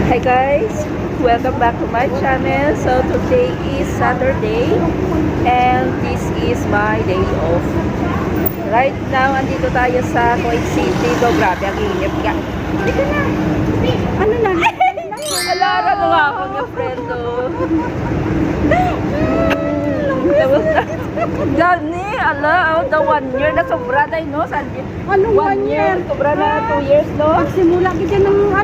Hi guys, welcome back to my channel. So today is Saturday and this is my day off. Right now, andito tayo sa Kuwait City. So grabe, ang init ka. Dito na. Ano na? Alara mo nga ako ng friend. Tapos na. Gani, ala, the 1 year na sobra tayo, no? Anong 1 year? Sobra na 2 years, no? Pagsimula kita ng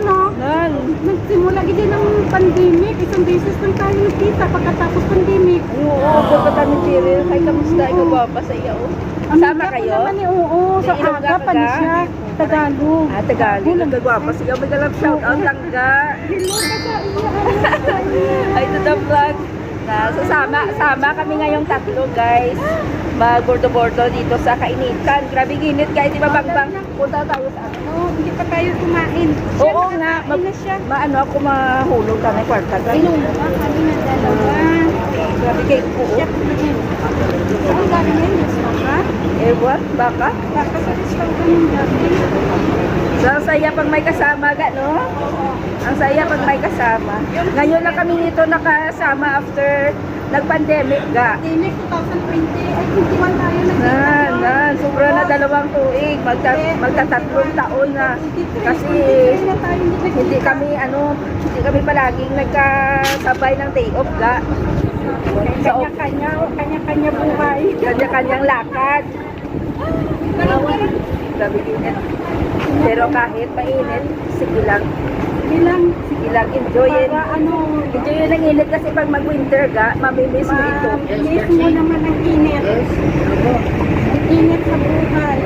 nagsimula kita ng pandemic, isang beses lang tayo nagkita pagkatapos pandemic. Oo, punta kami Tiril. Kay kamusta? Ikaw ba pa sa iyo? Sama kayo? Oo, sa Ilongga aga ka pa ka? niya siya. Tagalog. Tagalog. Nagagwapa siya. May galap shout out lang ka. Hello ka sa iya. Ay, to the vlog. Sama kami ngayong tatlo, guys. Mag-bordo-bordo dito sa kainitan. Grabe ginit, guys. Di ba bang punta tayo sa ano? Hindi pa tayo kumain. Oo nga. na siya. Maano ako mahulog ka na kwarta. Inuha kami na dalawa. Grabe cake po. Saan galing yun? Restaurant? Ewan, baka? Baka sa restaurant yung galing. So, ang saya pag may kasama ka, no? Ang saya pag may kasama. Ngayon lang kami dito nakasama after nag-pandemic ga. Pandemic 2020, ay 21 tayo nagkita. Sobra na 2 tuig. Magtatatlong taon na. Kasi hindi kami palaging nagkasabay ng day off ga. Kanya-kanya buhay. Kanya-kanyang lakad. Grabe init. Pero kahit mainit, sige lang. Sige lang, enjoyin. Enjoyin ang init kasi pag mag-winter ga, mamimiss mo ito. Miss mo naman ang init. Init sa buhay.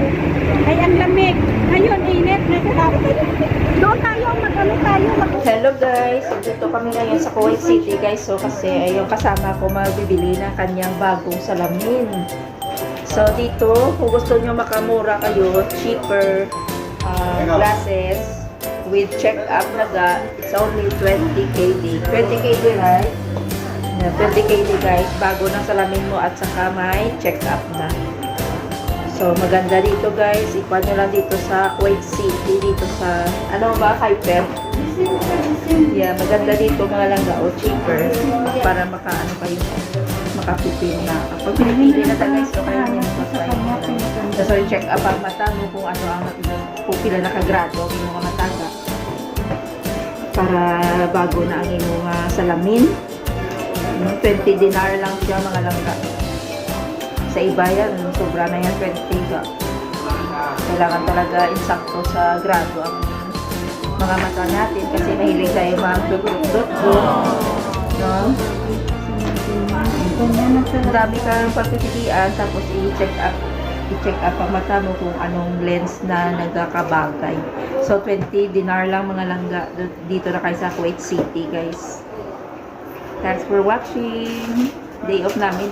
Ay, ang lamig. Ngayon, init. Doon tayo, mag-ano tayo. Hello guys, dito kami ngayon sa Kuwait City guys. So kasi yung kasama ko magbibili ng kanyang bagong salamin. So dito, kung gusto nyo makamura kayo, cheaper glasses with check-up na ga, it's only 20 KD. 20 KD, right? Yeah, 20 KD guys, bago ng salamin mo at saka may check-up na. So maganda dito guys, ikuha nyo lang dito sa Kuwait City, dito sa, ano ba, Hyper. Yeah, maganda dito mga langga o cheaper para makaano kayo, makapipil na. Pag pinipili na tayo guys, so kayo nyo magpapayin. So check up ang mata mo kung ano ang kung pila nakagrado ang inyong mga tanga para bago na ang inyong salamin. 20 dinar lang siya mga langga. Sa iba yan, sobra na yan 20 ga. Kailangan talaga insakto sa grado ang mga mata natin kasi mahilig tayo mag-dot-dot. No? Ang dami kang pagpipilian tapos i-check up ang mata mo kung anong lens na nagkakabagay. So 20 dinar lang mga langga dito na kayo sa Kuwait City guys. Thanks for watching. Day off namin